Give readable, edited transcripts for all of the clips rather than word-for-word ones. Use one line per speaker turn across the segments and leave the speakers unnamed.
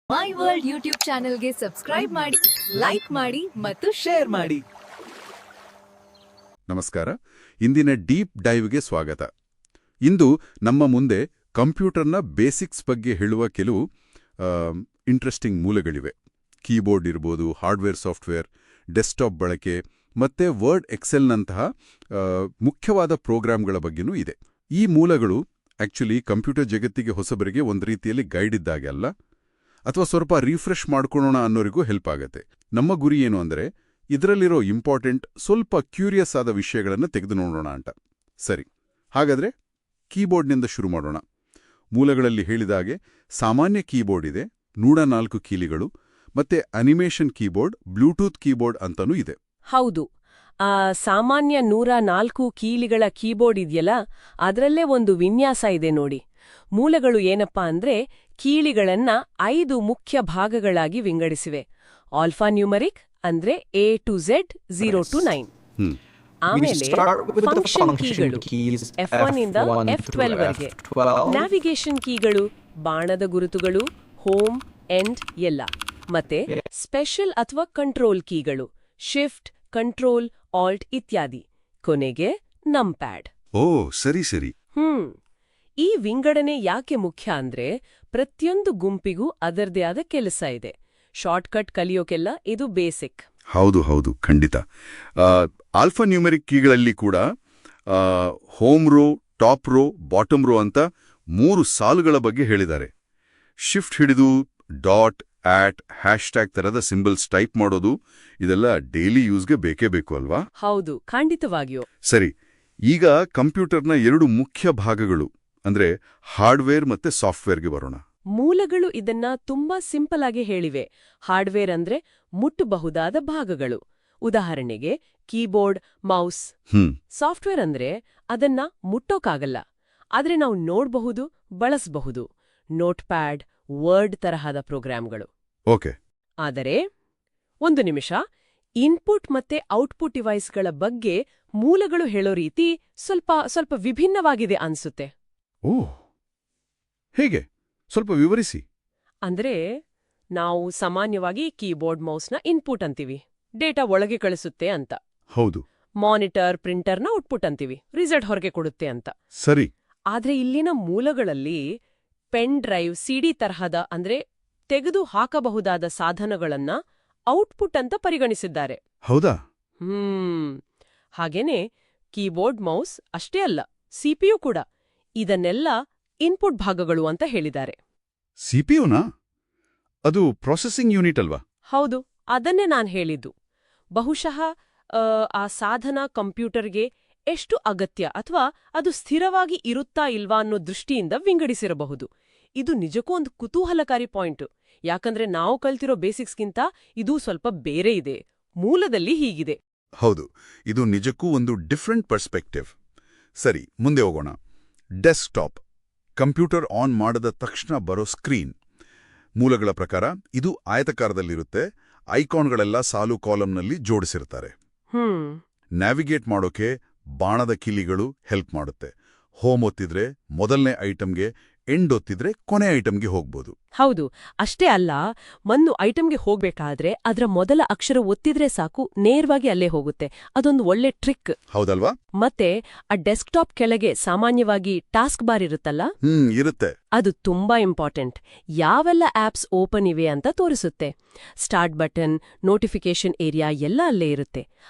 My world YouTube ಚಾನೆಲ್ಗೆ subscribe ಮಾಡಿ, like ಮಾಡಿ ಮತ್ತು ಶೇರ್ ಮಾಡಿ.
ನಮಸ್ಕಾರ. ಇಂದಿನ ಡೀಪ್ ಡೈವ್ಗೆ ಸ್ವಾಗತ. ಇಂದು ನಮ್ಮ ಮುಂದೆ ಕಂಪ್ಯೂಟರ್ನ ಬೇಸಿಕ್ಸ್ ಬಗ್ಗೆ ಹೇಳುವ ಕೆಲವು ಇಂಟ್ರೆಸ್ಟಿಂಗ್ ಮೂಲಗಳಿವೆ. ಕೀಬೋರ್ಡ್ ಇರ್ಬೋದು, ಹಾರ್ಡ್ವೇರ್, ಸಾಫ್ಟ್ವೇರ್, ಡೆಸ್ಕ್ಟಾಪ್ ಬಳಕೆ ಮತ್ತೆ ವರ್ಡ್ ಎಕ್ಸೆಲ್ನಂತಹ ಮುಖ್ಯವಾದ ಪ್ರೋಗ್ರಾಂಗಳ ಬಗ್ಗೆನೂ ಇದೆ. ಈ ಮೂಲಗಳು ಆಕ್ಚುಲಿ ಕಂಪ್ಯೂಟರ್ ಜಗತ್ತಿಗೆ ಹೊಸಬರಿಗೆ ಒಂದು ರೀತಿಯಲ್ಲಿ ಗೈಡ್ ಇದ್ದಾಗೆ ಅಲ್ಲ, ಅಥವಾ ಸ್ವಲ್ಪ ರಿಫ್ರೆಶ್ ಮಾಡ್ಕೊಳ್ಳೋಣ ಅನ್ನೋರಿಗೂ ಹೆಲ್ಪ್ ಆಗತ್ತೆ. ನಮ್ಮ ಗುರಿ ಏನು ಅಂದರೆ ಇದರಲ್ಲಿರೋ ಇಂಪಾರ್ಟೆಂಟ್, ಸ್ವಲ್ಪ ಕ್ಯೂರಿಯಸ್ ಆದ ವಿಷಯಗಳನ್ನು ತೆಗೆದು ನೋಡೋಣ ಅಂತ. ಸರಿ, ಹಾಗಾದರೆ ಕೀಬೋರ್ಡ್ನಿಂದ ಶುರು ಮಾಡೋಣ. ಮೂಲಗಳಲ್ಲಿ ಹೇಳಿದಾಗೆ ಸಾಮಾನ್ಯ ಕೀಬೋರ್ಡ್ ಇದೆ, 104 ಕೀಲಿಗಳು, ಮತ್ತೆ ಅನಿಮೇಷನ್ ಕೀಬೋರ್ಡ್, ಬ್ಲೂಟೂತ್ ಕೀಬೋರ್ಡ್ ಅಂತನೂ ಇದೆ.
ಹೌದು, ಸಾಮಾನ್ಯ 104 ಕೀಲಿಗಳ ಕೀಬೋರ್ಡ್ ಇದೆಯಲ್ಲ, ಅದರಲ್ಲೇ ಒಂದು ವಿನ್ಯಾಸ ಇದೆ ನೋಡಿ. ಮೂಲಗಳು ಏನಪ್ಪಾ ಅಂದ್ರೆ ಕೀಲಿಗಳನ್ನ 5 ಮುಖ್ಯ ಭಾಗಗಳಾಗಿ ವಿಂಗಡಿಸಿವೆ. ಆಲ್ಫಾ ನ್ಯೂಮರಿಕ್ ಅಂದ್ರೆ A to Z 0 to 9. ಆಮೇಲೆ ಫಂಕ್ಷನ್ ಕೀಗಳು F1 ಇಂದ F12 ವರೆಗೆ, ನ್ಯಾವಿಗೇಷನ್ ಕೀಗಳು, ಬಾಣದ ಗುರುತುಗಳು, ಹೋಮ್, ಎಂಡ್ ಎಲ್ಲ, ಮತ್ತೆ ಸ್ಪೆಷಲ್ ಅಥವಾ ಕಂಟ್ರೋಲ್ ಕೀಗಳು ಶಿಫ್ಟ್, ಕಂಟ್ರೋಲ್, ಆಲ್ಟ್ ಇತ್ಯಾದಿ. ಕೊನೆಗೆ ನಂಪ್ಯಾಡ್.
ಓ ಸರಿ ಸರಿ.
ಈ ವಿಂಗಡಣೆ ಯಾಕೆ ಮುಖ್ಯ ಅಂದ್ರೆ ಪ್ರತಿಯೊಂದು ಗುಂಪಿಗೂ ಅದರದೇ ಆದ ಕೆಲಸ ಇದೆ. ಶಾರ್ಟ್ಕಟ್ ಕಲಿಯೋಕೆಲ್ಲ ಇದು ಬೇಸಿಕ್.
ಹೌದು ಹೌದು, ಖಂಡಿತ. ಆಲ್ಫಾ ನ್ಯೂಮೆರಿಕ್ ಕೀಗಳಲ್ಲಿ ಕೂಡ home row, top row, bottom row ಅಂತ 3 ಸಾಲುಗಳ ಬಗ್ಗೆ ಹೇಳಿದ್ದಾರೆ. ಶಿಫ್ಟ್ ಹಿಡಿದು ಡಾಟ್, ಆಟ್, ಹ್ಯಾಶ್ಟ್ಯಾಗ್ ತರದ ಸಿಂಬಲ್ಸ್ ಟೈಪ್ ಮಾಡೋದು, ಇದೆಲ್ಲ ಡೈಲಿ ಯೂಸ್ಗೆ ಬೇಕೇ ಬೇಕು ಅಲ್ವಾ?
ಹೌದು, ಖಂಡಿತವಾಗಿಯೂ.
ಸರಿ, ಈಗ ಕಂಪ್ಯೂಟರ್ನ 2 ಮುಖ್ಯ ಭಾಗಗಳು ಅಂದ್ರೆ ಹಾರ್ಡ್ವೇರ್ ಮತ್ತೆ ಸಾಫ್ಟ್ವೇರ್ಗೆ ಬರೋಣ.
ಮೂಲಗಳು ಇದನ್ನ ತುಂಬಾ ಸಿಂಪಲ್ ಆಗಿ ಹೇಳಿವೆ. ಹಾರ್ಡ್ವೇರ್ ಅಂದ್ರೆ ಮುಟ್ಟಬಹುದಾದ ಭಾಗಗಳು, ಉದಾಹರಣೆಗೆ ಕೀಬೋರ್ಡ್, ಮೌಸ್. ಸಾಫ್ಟ್ವೇರ್ ಅಂದ್ರೆ ಅದನ್ನ ಮುಟ್ಟೋಕಾಗಲ್ಲ, ಆದ್ರೆ ನಾವು ನೋಡಬಹುದು, ಬಳಸಬಹುದು. ನೋಟ್ಪ್ಯಾಡ್, ವರ್ಡ್ ತರಹದ ಪ್ರೋಗ್ರಾಂಗಳು.
ಓಕೆ.
ಆದರೆ ಒಂದು ನಿಮಿಷ, ಇನ್ಪುಟ್ ಮತ್ತೆ ಔಟ್ಪುಟ್ ಡಿವೈಸ್ಗಳ ಬಗ್ಗೆ ಮೂಲಗಳು ಹೇಳೋ ರೀತಿ ಸ್ವಲ್ಪ ವಿಭಿನ್ನವಾಗಿದೆ ಅನ್ಸುತ್ತೆ.
ಓಹ್, ಹೇಗೆ? ಸ್ವಲ್ಪ ವಿವರಿಸಿ.
ಅಂದ್ರೆ ನಾವು ಸಾಮಾನ್ಯವಾಗಿ ಕೀಬೋರ್ಡ್, ಮೌಸ್ನ ಇನ್ಪುಟ್ ಅಂತೀವಿ, ಡೇಟಾ ಒಳಗೆ ಕಳಿಸುತ್ತೆ ಅಂತ.
ಹೌದು.
ಮಾನಿಟರ್, ಪ್ರಿಂಟರ್ನ ಔಟ್ಪುಟ್ ಅಂತೀವಿ, ರಿಸಲ್ಟ್ ಹೊರಗೆ ಕೊಡುತ್ತೆ ಅಂತ.
ಸರಿ.
ಆದ್ರೆ ಇಲ್ಲಿನ ಮೂಲಗಳಲ್ಲಿ ಪೆನ್ ಡ್ರೈವ್, ಸಿಡಿ ತರಹದ ಅಂದ್ರೆ ತೆಗೆದು ಹಾಕಬಹುದಾದ ಸಾಧನಗಳನ್ನ ಔಟ್ಪುಟ್ ಅಂತ ಪರಿಗಣಿಸಿದ್ದಾರೆ.
ಹೌದಾ?
ಹಾಗೇನೆ ಕೀಬೋರ್ಡ್, ಮೌಸ್ ಅಷ್ಟೇ ಅಲ್ಲ, ಸಿಪಿಯು ಕೂಡ. ಇದನ್ನೆಲ್ಲ ಇನ್ಪುಟ್ ಭಾಗಗಳು ಅಂತ ಹೇಳಿದ್ದಾರೆ.
ಸಿಪಿಯುನಾ? ಅದು ಪ್ರೊಸೆಸಿಂಗ್ ಯೂನಿಟ್ ಅಲ್ವಾ?
ಹೌದು, ಅದನ್ನೇ ನಾನ್ ಹೇಳಿದ್ದು. ಬಹುಶಃ ಆ ಸಾಧನ ಕಂಪ್ಯೂಟರ್ಗೆ ಎಷ್ಟು ಅಗತ್ಯ ಅಥವಾ ಅದು ಸ್ಥಿರವಾಗಿ ಇರುತ್ತಾ ಇಲ್ವಾ ಅನ್ನೋ ದೃಷ್ಟಿಯಿಂದ ವಿಂಗಡಿಸಿರಬಹುದು. ಇದು ನಿಜಕ್ಕೂ ಒಂದು ಕುತೂಹಲಕಾರಿ ಪಾಯಿಂಟ್, ಯಾಕಂದ್ರೆ ನಾವು ಕಲ್ತಿರೋ ಬೇಸಿಕ್ಸ್ಗಿಂತ ಇದು ಸ್ವಲ್ಪ ಬೇರೆ ಇದೆ. ಮೂಲದಲ್ಲಿ ಹೀಗಿದೆ.
ಹೌದು, ಇದು ನಿಜಕ್ಕೂ ಒಂದು ಡಿಫ್ರೆಂಟ್ ಪರ್ಸ್ಪೆಕ್ಟಿವ್. ಸರಿ, ಮುಂದೆ ಹೋಗೋಣ. ಡೆಸ್ಕ್ಟಾಪ್, ಕಂಪ್ಯೂಟರ್ ಆನ್ ಮಾಡಿದ ತಕ್ಷಣ ಬರೋ ಸ್ಕ್ರೀನ್. ಮೂಲಗಳ ಪ್ರಕಾರ ಇದು ಆಯತಕಾರದಲ್ಲಿರುತ್ತೆ, ಐಕಾನ್ಗಳೆಲ್ಲ ಸಾಲು ಕಾಲಂನಲ್ಲಿ ಜೋಡಿಸಿರ್ತಾರೆ. ನ್ಯಾವಿಗೇಟ್ ಮಾಡೋಕೆ ಬಾಣದ ಕೀಲಿಗಳು ಹೆಲ್ಪ್ ಮಾಡುತ್ತೆ. ಹೋಮ್ ಒತ್ತಿದ್ರೆ ಮೊದಲನೇ ಐಟಮ್ಗೆ, ಎಂಡ್ ಒತ್ತಿದ್ರೆ ಕೊನೆ ಐಟಮ್ಗೆ ಹೋಗ್ಬೋದು.
ಹೌದು, ಅಷ್ಟೇ ಅಲ್ಲ, ಒಂದು ಐಟಮ್ಗೆ ಹೋಗ್ಬೇಕಾದ್ರೆ ಅದರ ಮೊದಲ ಅಕ್ಷರ ಒತ್ತಿದ್ರೆ ಸಾಕು, ನೇರವಾಗಿ ಅಲ್ಲೇ ಹೋಗುತ್ತೆ. ಅದೊಂದು ಒಳ್ಳೆ ಟ್ರಿಕ್.
ಹೌದಲ್ವಾ?
ಮತ್ತೆ ಆ ಡೆಸ್ಕ್ಟಾಪ್ ಕೆಳಗೆ ಸಾಮಾನ್ಯವಾಗಿ ಟಾಸ್ಕ್ ಬಾರ್ ಇರುತ್ತಲ್ಲ,
ಇರುತ್ತೆ.
ಅದು ತುಂಬಾ ಇಂಪಾರ್ಟೆಂಟ್. ಯಾವೆಲ್ಲ ಆಪ್ಸ್ ಓಪನ್ ಇವೆ ಅಂತ ತೋರಿಸುತ್ತೆ. ಸ್ಟಾರ್ಟ್ ಬಟನ್, ನೋಟಿಫಿಕೇಶನ್ ಏರಿಯಾ ಎಲ್ಲ ಅಲ್ಲೇ ಇರುತ್ತೆ.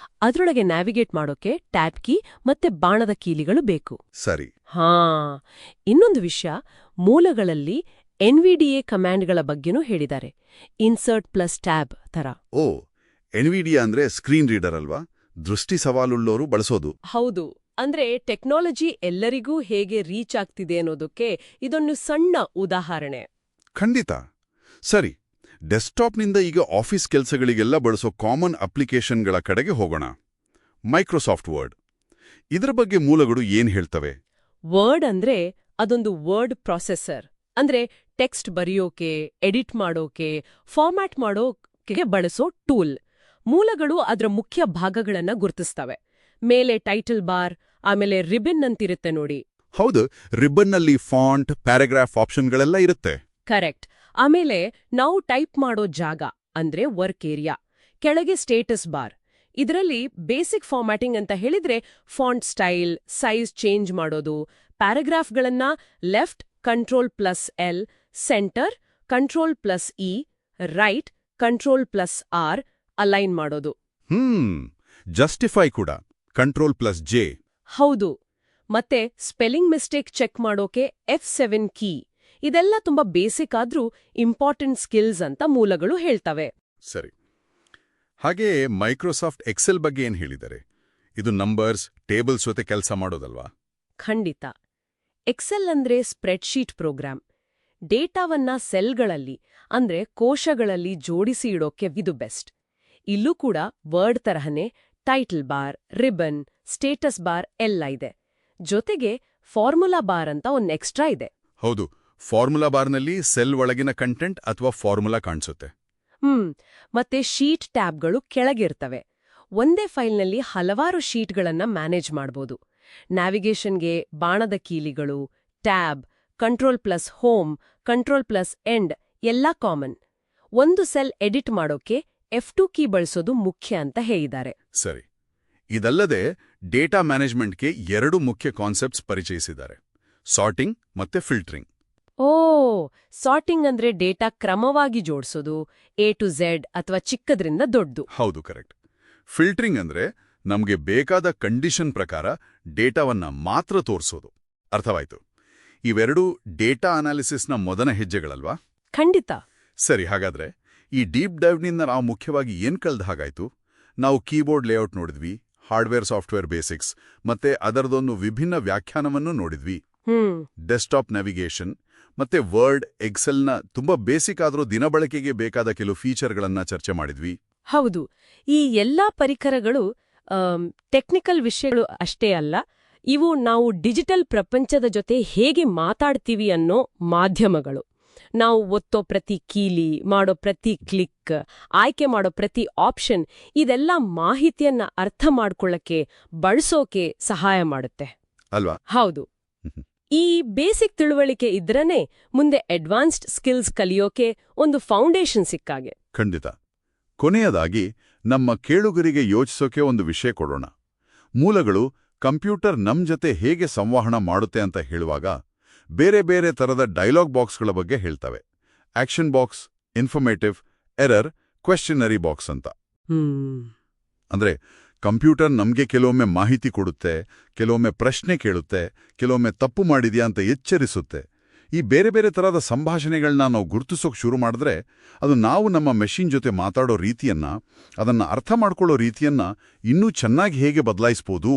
ಅದ್ರೊಳಗೆ ನ್ಯಾವಿಗೇಟ್ ಮಾಡೋಕೆ ಟ್ಯಾಬ್ ಕೀ ಮತ್ತೆ ಬಾಣದ ಕೀಲಿಗಳು ಬೇಕು.
ಸರಿ.
ಇನ್ನೊಂದು ವಿಷಯ, ಮೂಲಗಳಲ್ಲಿ NVDA ಕಮಾಂಡ್ಗಳ ಬಗ್ಗೆನೂ ಹೇಳಿದ್ದಾರೆ. ಇನ್ಸರ್ಟ್ ಪ್ಲಸ್ ಟ್ಯಾಬ್ ತರ.
ಓ, NVDA ಅಂದ್ರೆ ಸ್ಕ್ರೀನ್ ರೀಡರ್ ಅಲ್ವಾ? ದೃಷ್ಟಿ ಸವಾಲುಳ್ಳೋರು ಬಳಸೋದು.
ಹೌದು, ಅಂದ್ರೆ ಟೆಕ್ನಾಲಜಿ ಎಲ್ಲರಿಗೂ ಹೇಗೆ ರೀಚ್ ಆಗ್ತಿದೆ ಅನ್ನೋದಕ್ಕೆ ಇದೊಂದು ಸಣ್ಣ ಉದಾಹರಣೆ.
ಖಂಡಿತ. ಸರಿ, ಡೆಸ್ಕ್ಟಾಪ್ನಿಂದ ಈಗ ಆಫೀಸ್ ಕೆಲಸಗಳಿಗೆಲ್ಲ ಬಳಸೋ ಕಾಮನ್ ಅಪ್ಲಿಕೇಶನ್ಗಳ ಕಡೆಗೆ ಹೋಗೋಣ. ಮೈಕ್ರೋಸಾಫ್ಟ್ ವರ್ಡ್, ಇದರ ಬಗ್ಗೆ ಮೂಲಗಳು ಏನ್ ಹೇಳ್ತವೆ?
ವರ್ಡ್ ಅಂದ್ರೆ ಅದೊಂದು ವರ್ಡ್ ಪ್ರೊಸೆಸರ್. ಅಂದ್ರೆ ಟೆಕ್ಸ್ಟ್ ಬರೆಯೋಕೆ, ಎಡಿಟ್ ಮಾಡೋಕೆ, ಫಾರ್ಮ್ಯಾಟ್ ಮಾಡೋಕೆ ಬಳಸೋ ಟೂಲ್. ಮೂಲಗಳು ಅದರ ಮುಖ್ಯ ಭಾಗಗಳನ್ನ ಗುರುತಿಸ್ತವೆ. ಮೇಲೆ ಟೈಟಲ್ ಬಾರ್, ಆಮೇಲೆ ರಿಬನ್ ಅಂತಿರುತ್ತೆ ನೋಡಿ.
ಹೌದು, ರಿಬ್ಬನ್ನಲ್ಲಿ ಫಾಂಟ್, ಪ್ಯಾರಾಗ್ರಾಫ್ ಆಪ್ಷನ್ಗಳೆಲ್ಲ ಇರುತ್ತೆ.
ಕರೆಕ್ಟ್. ಆಮೇಲೆ ನಾವು ಟೈಪ್ ಮಾಡೋ ಜಾಗ ಅಂದ್ರೆ ವರ್ಕ್ ಏರಿಯಾ, ಕೆಳಗೆ ಸ್ಟೇಟಸ್ ಬಾರ್. ಇದರಲ್ಲಿ ಬೇಸಿಕ್ ಫಾರ್ಮ್ಯಾಟಿಂಗ್ ಅಂತ ಹೇಳಿದ್ರೆ ಫಾಂಟ್ ಸ್ಟೈಲ್, ಸೈಜ್ ಚೇಂಜ್ ಮಾಡೋದು, ಪ್ಯಾರಾಗ್ರಾಫ್ಗಳನ್ನ left Ctrl+L, centre Ctrl+E, right Ctrl+R align ಮಾಡೋದು.
ಜಸ್ಟಿಫೈ ಕೂಡ Ctrl+J.
ಹೌದು. ಮತ್ತೆ ಸ್ಪೆಲ್ಲಿಂಗ್ ಮಿಸ್ಟೇಕ್ ಚೆಕ್ ಮಾಡೋಕೆ F7 ಕೀ. ಇದೆಲ್ಲ ತುಂಬಾ ಬೇಸಿಕ್ ಆದ್ರೂ ಇಂಪಾರ್ಟೆಂಟ್ ಸ್ಕಿಲ್ಸ್ ಅಂತ ಮೂಲಗಳು ಹೇಳ್ತವೆ.
ಸರಿ. ಹಾಗೆ ಮೈಕ್ರೋಸಾಫ್ಟ್ ಎಕ್ಸೆಲ್ ಬಗ್ಗೆ ಏನ್ ಹೇಳಿದ್ದಾರೆ? ಇದು ನಂಬರ್ಸ್, ಟೇಬಲ್ಸ್ ಜೊತೆ ಕೆಲಸ ಮಾಡೋದಲ್ವಾ?
ಖಂಡಿತ. ಎಕ್ಸೆಲ್ ಅಂದ್ರೆ ಸ್ಪ್ರೆಡ್ಶೀಟ್ ಪ್ರೋಗ್ರಾಮ್. ಡೇಟಾವನ್ನ ಸೆಲ್ಗಳಲ್ಲಿ ಅಂದ್ರೆ ಕೋಶಗಳಲ್ಲಿ ಜೋಡಿಸಿ ಇಡೋಕೆ ಇದು ಬೆಸ್ಟ್. ಇಲ್ಲೂ ಕೂಡ ವರ್ಡ್ ತರಹನೇ title bar, ribbon, status bar ಎಲ್ಲ ಇದೆ. ಜೊತೆಗೆ ಫಾರ್ಮುಲಾ ಬಾರ್ ಅಂತ ಒಂದು ಎಕ್ಸ್ಟ್ರಾ ಇದೆ.
ಹೌದು, ಫಾರ್ಮುಲಾ ಬಾರ್ನಲ್ಲಿ ಸೆಲ್ ಒಳಗಿನ ಕಂಟೆಂಟ್ ಅಥವಾ ಫಾರ್ಮುಲಾ ಕಾಣಿಸುತ್ತೆ.
ಮತ್ತೆ ಶೀಟ್ ಟ್ಯಾಬ್ಗಳು ಕೆಳಗಿರ್ತವೆ. ಒಂದೇ ಫೈಲ್ನಲ್ಲಿ ಹಲವಾರು ಶೀಟ್ಗಳನ್ನ ಮ್ಯಾನೇಜ್ ಮಾಡ್ಬೋದು. ನ್ಯಾವಿಗೇಷನ್ಗೆ ಬಾಣದ ಕೀಲಿಗಳು, ಟ್ಯಾಬ್, Ctrl+Home, Ctrl+End ಎಲ್ಲ ಕಾಮನ್. ಒಂದು ಸೆಲ್ ಎಡಿಟ್ ಮಾಡೋಕೆ F2 ಕೀ ಬಳಸೋದು ಮುಖ್ಯ ಅಂತ ಹೇಳಿದ್ದಾರೆ.
ಸರಿ. ಇದಲ್ಲದೆ ಡೇಟಾ ಮ್ಯಾನೇಜ್ಮೆಂಟ್ಗೆ 2 ಮುಖ್ಯ ಕಾನ್ಸೆಪ್ಟ್ಸ್ ಪರಿಚಯಿಸಿದ್ದಾರೆ: ಸಾರ್ಟಿಂಗ್ ಮತ್ತೆ ಫಿಲ್ಟರಿಂಗ್.
ಸಾರ್ಟಿಂಗ್ ಅಂದ್ರೆ ಡೇಟಾ ಕ್ರಮವಾಗಿ ಜೋಡಿಸೋದು, A to Z ಅಥವಾ ಚಿಕ್ಕದ್ರಿಂದ ದೊಡ್ಡದು.
ಹೌದು, ಕರೆಕ್ಟ್. ಫಿಲ್ಟರಿಂಗ್ ಅಂದ್ರೆ ನಮ್ಗೆ ಬೇಕಾದ ಕಂಡೀಷನ್ ಪ್ರಕಾರ ಡೇಟಾವನ್ನ ಮಾತ್ರ ತೋರಿಸೋದು. ಅರ್ಥವಾಯ್ತು? ಇವೆರಡೂ ಡೇಟಾ ಅನಾಲಿಸಿಸ್ನ ಮೊದಲ ಹೆಜ್ಜೆಗಳಲ್ವಾ?
ಖಂಡಿತ.
ಸರಿ, ಹಾಗಾದ್ರೆ ಈ ಡೀಪ್ ಡೈವ್ನಿಂದ ನಾವು ಮುಖ್ಯವಾಗಿ ಏನ್ ಕಲ್ದ ಹಾಗಾಯ್ತು? ನಾವು ಕೀಬೋರ್ಡ್ ಲೇಔಟ್ ನೋಡಿದ್ವಿ, ಹಾರ್ಡ್ವೇರ್ ಸಾಫ್ಟ್ವೇರ್ ಬೇಸಿಕ್ಸ್, ಮತ್ತೆ ಅದರದೊಂದು ವಿಭಿನ್ನ ವ್ಯಾಖ್ಯಾನವನ್ನು ನೋಡಿದ್ವಿ. ಡೆಸ್ಕ್ಟಾಪ್ ನ್ಯಾವಿಗೇಷನ್ ಮತ್ತೆ ವರ್ಡ್, ಎಕ್ಸೆಲ್ನ ತುಂಬಾ ಬೇಸಿಕ್ ಆದ್ರೂ ದಿನಬಳಕೆಗೆ ಬೇಕಾದ ಕೆಲವು ಫೀಚರ್ಗಳನ್ನ ಚರ್ಚೆ ಮಾಡಿದ್ವಿ.
ಹೌದು. ಈ ಎಲ್ಲಾ ಪರಿಕರಗಳು ಟೆಕ್ನಿಕಲ್ ವಿಷಯಗಳು ಅಷ್ಟೇ ಅಲ್ಲ, ಇವು ನಾವು ಡಿಜಿಟಲ್ ಪ್ರಪಂಚದ ಜೊತೆ ಹೇಗೆ ಮಾತಾಡ್ತೀವಿ ಅನ್ನೋ ಮಾಧ್ಯಮಗಳು. ನಾವು ಒತ್ತೋ ಪ್ರತಿ ಕೀಲಿ, ಮಾಡೋ ಪ್ರತಿ ಕ್ಲಿಕ್, ಆಯ್ಕೆ ಮಾಡೋ ಪ್ರತಿ ಆಪ್ಷನ್, ಇದೆಲ್ಲ ಮಾಹಿತಿಯನ್ನ ಅರ್ಥ ಮಾಡ್ಕೊಳ್ಳಕ್ಕೆ, ಬಳಸೋಕೆ ಸಹಾಯ ಮಾಡುತ್ತೆ
ಅಲ್ವಾ?
ಹೌದು. ಈ ಬೇಸಿಕ್ ತಿಳುವಳಿಕೆ ಇದ್ರನೇ ಮುಂದೆ ಅಡ್ವಾನ್ಸ್ಡ್ ಸ್ಕಿಲ್ಸ್ ಕಲಿಯೋಕೆ ಒಂದು ಫೌಂಡೇಶನ್ ಸಿಕ್ಕಾಗೆ.
ಖಂಡಿತ. ಕೊನೆಯದಾಗಿ ನಮ್ಮ ಕೇಳುಗರಿಗೆ ಯೋಚಿಸೋಕೆ ಒಂದು ವಿಷಯ ಕೊಡೋಣ. ಮೂಲಗಳು ಕಂಪ್ಯೂಟರ್ ನಮ್ ಜೊತೆ ಹೇಗೆ ಸಂವಹನ ಮಾಡುತ್ತೆ ಅಂತ ಹೇಳುವಾಗ ಬೇರೆ ಬೇರೆ ತರದ ಡೈಲಾಗ್ ಬಾಕ್ಸ್ಗಳ ಬಗ್ಗೆ ಹೇಳ್ತವೆ. Action box, informative, error, questionnaire box ಅಂತ. ಅಂದ್ರೆ ಕಂಪ್ಯೂಟರ್ ನಮ್ಗೆ ಕೆಲವೊಮ್ಮೆ ಮಾಹಿತಿ ಕೊಡುತ್ತೆ, ಕೆಲವೊಮ್ಮೆ ಪ್ರಶ್ನೆ ಕೇಳುತ್ತೆ, ಕೆಲವೊಮ್ಮೆ ತಪ್ಪು ಮಾಡಿದ್ಯಾ ಅಂತ ಎಚ್ಚರಿಸುತ್ತೆ. ಈ ಬೇರೆ ಬೇರೆ ತರಹದ ಸಂಭಾಷಣೆಗಳನ್ನ ನಾವು ಗುರುತಿಸೋಕೆ ಶುರು ಮಾಡಿದ್ರೆ ಅದು ನಾವು ನಮ್ಮ ಮೆಷಿನ್ ಜೊತೆ ಮಾತಾಡೋ ರೀತಿಯನ್ನ, ಅದನ್ನ ಅರ್ಥ ಮಾಡ್ಕೊಳ್ಳೋ ರೀತಿಯನ್ನ ಇನ್ನೂ ಚೆನ್ನಾಗಿ ಹೇಗೆ ಬದಲಾಯಿಸ್ಬೋದು